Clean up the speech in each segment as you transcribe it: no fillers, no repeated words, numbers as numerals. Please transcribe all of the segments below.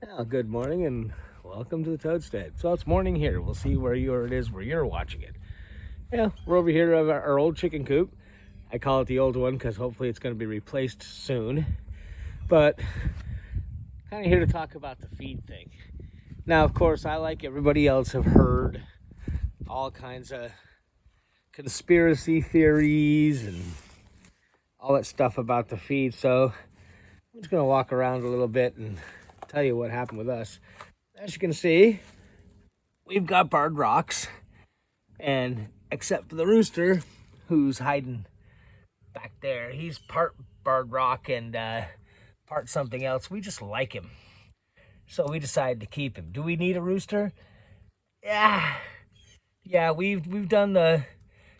Well, good morning and welcome to the Toadstead. So it's morning here. We'll see where it is where you're watching it. Yeah, we're over here at our old chicken coop. I call it the old one because hopefully it's going to be replaced soon. But kind of here to talk about the feed thing. Now, of course, I, like everybody else, have heard all kinds of conspiracy theories and all that stuff about the feed. So I'm just going to walk around a little bit and tell you what happened with us. As you can see, we've got barred rocks, and except for the rooster who's hiding back there, he's part barred rock and part something else. We just like him, so we decided to keep him. Do we need a rooster? Yeah. We've done the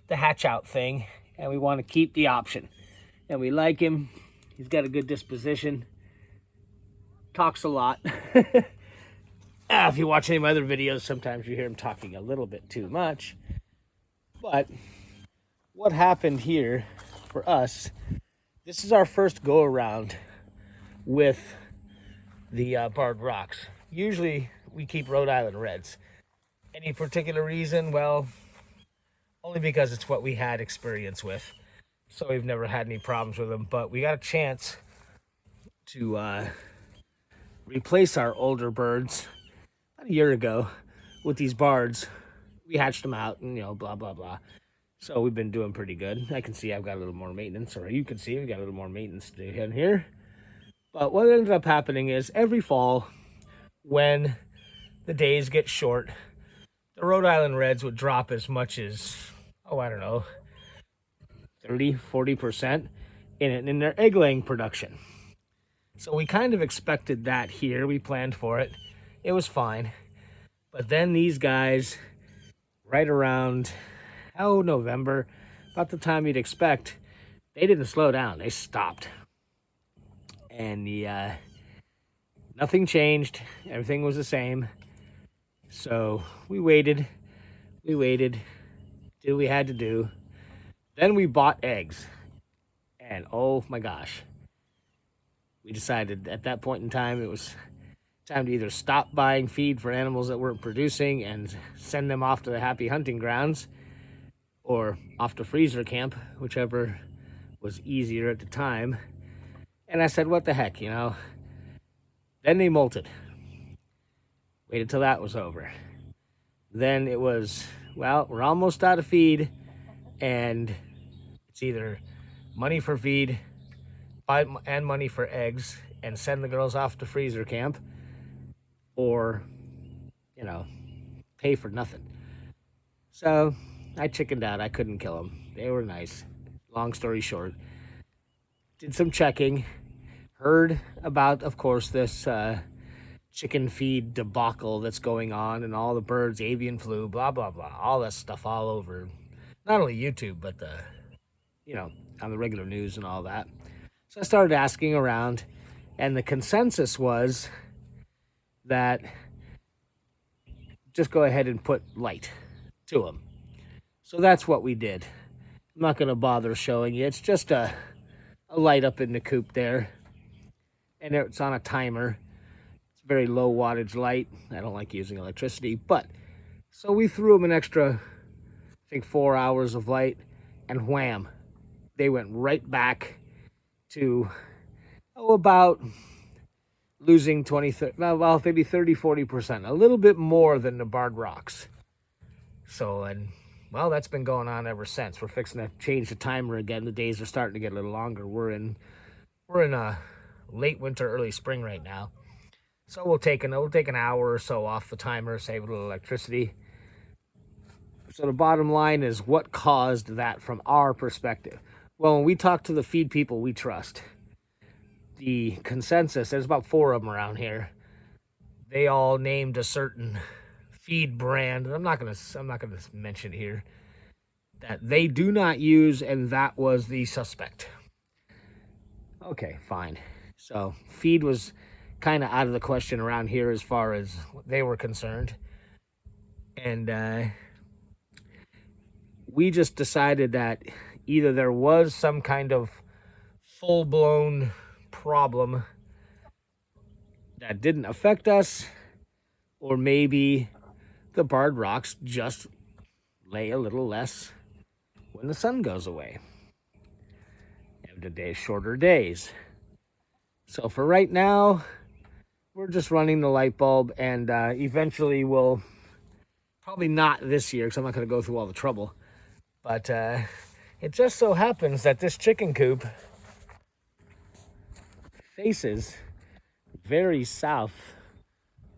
hatch out thing, and we want to keep the option. And we like him. He's got a good disposition. Talks a lot. If you watch any of my other videos, sometimes you hear him talking a little bit too much. But what happened here for us, this is our first go around with the barred rocks. Usually we keep Rhode Island Reds. Any particular reason? Well, only because it's what we had experience with. So we've never had any problems with them. But we got a chance to replace our older birds about a year ago with these bards. We hatched them out and, blah, blah, blah. So we've been doing pretty good. I can see I've got a little more maintenance, or you can see we've got a little more maintenance to do in here. But what ended up happening is every fall, when the days get short, the Rhode Island Reds would drop as much as, 30-40% in their egg laying production. So we kind of expected that here. We planned for it. It was fine. But then these guys, right around, November, about the time you'd expect, they didn't slow down. They stopped. And nothing changed. Everything was the same. So we waited. Did what we had to do. Then we bought eggs. And oh my gosh. We decided at that point in time it was time to either stop buying feed for animals that weren't producing and send them off to the happy hunting grounds, or off to freezer camp, whichever was easier at the time. And I said, what the heck, Then they molted. Waited till that was over. Then it was, we're almost out of feed, and it's either money for feed and money for eggs and send the girls off to freezer camp, or, pay for nothing. So I chickened out. I couldn't kill them. They were nice. Long story short, did some checking, heard about, of course, this chicken feed debacle that's going on, and all the birds, avian flu, blah, blah, blah, all that stuff all over, not only YouTube, but on the regular news and all that. So I started asking around, and the consensus was that just go ahead and put light to them. So that's what we did. I'm not going to bother showing you. It's just a light up in the coop there, and it's on a timer. It's a very low wattage light. I don't like using electricity, but so we threw them an extra, 4 hours of light, and wham, they went right back to about losing maybe 30-40%, a little bit more than the barred rocks. So, that's been going on ever since. We're fixing to change the timer again. The days are starting to get a little longer. We're in a late winter, early spring right now. So we'll take an hour or so off the timer, save a little electricity. So the bottom line is, what caused that from our perspective? Well, when we talk to the feed people we trust, the consensus, there's about 4 of them around here. They all named a certain feed brand. I'm not gonna mention it here, that they do not use, and that was the suspect. Okay, fine. So feed was kind of out of the question around here as far as they were concerned. And we just decided that either there was some kind of full-blown problem that didn't affect us, or maybe the barred rocks just lay a little less when the sun goes away. And today, shorter days. So for right now, we're just running the light bulb, and eventually we'll, probably not this year because I'm not going to go through all the trouble, but it just so happens that this chicken coop faces very south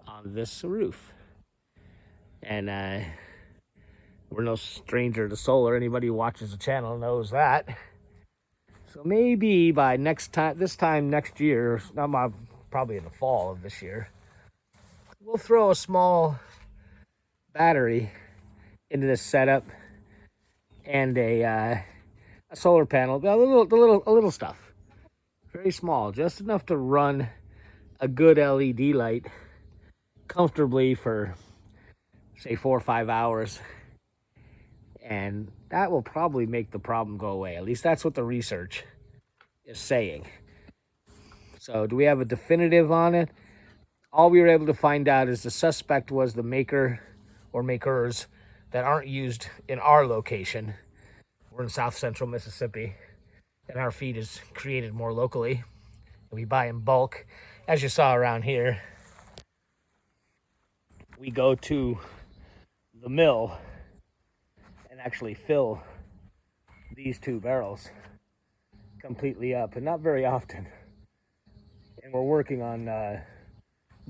on this roof. And we're no stranger to solar. Anybody who watches the channel knows that. So maybe by this time next year, probably in the fall of this year, we'll throw a small battery into this setup and a solar panel, a little stuff, very small, just enough to run a good LED light comfortably for, say, 4 or 5 hours, and that will probably make the problem go away. At least that's what the research is saying. So do we have a definitive on it? All we were able to find out is the suspect was the maker or makers that aren't used in our location. We're in South Central Mississippi, and our feed is created more locally. We buy in bulk. As you saw around here, we go to the mill and actually fill these 2 barrels completely up, and not very often. And we're working on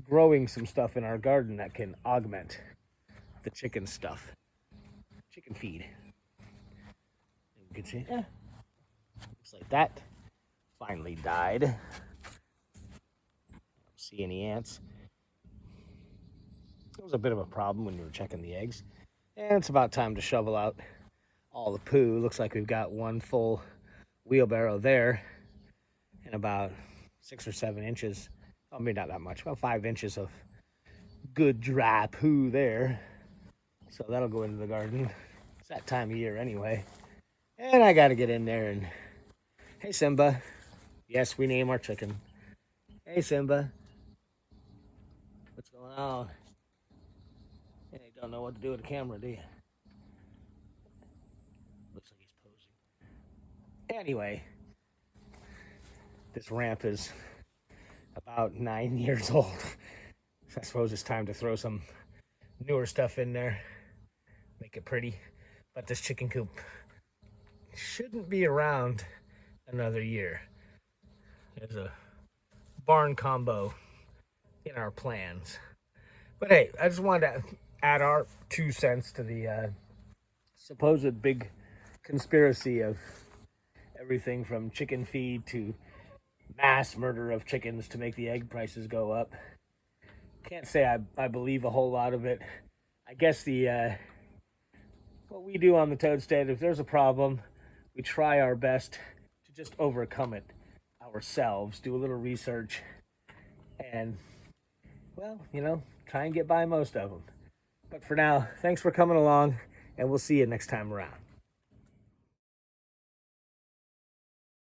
growing some stuff in our garden that can augment the chicken stuff, chicken feed. You can see, looks like that finally died. I don't see any ants. It was a bit of a problem when we were checking the eggs. And it's about time to shovel out all the poo. Looks like we've got 1 full wheelbarrow there and about 6 or 7 inches, I mean, not that much, about 5 inches of good dry poo there. So that'll go into the garden. It's that time of year anyway. And I got to get in there and, hey, Simba. Yes, we name our chicken. Hey, Simba. What's going on? And you don't know what to do with the camera, do you? Looks like he's posing. Anyway, this ramp is about 9 years old. So I suppose it's time to throw some newer stuff in there, make it pretty. But this chicken coop shouldn't be around another year. There's a barn combo in our plans. But hey, I just wanted to add our 2 cents to the supposed big conspiracy of everything from chicken feed to mass murder of chickens to make the egg prices go up. Can't say I believe a whole lot of it. I guess what we do on the Toadstead, if there's a problem, we try our best to just overcome it ourselves, do a little research, and, well, try and get by most of them. But for now, thanks for coming along, and we'll see you next time around.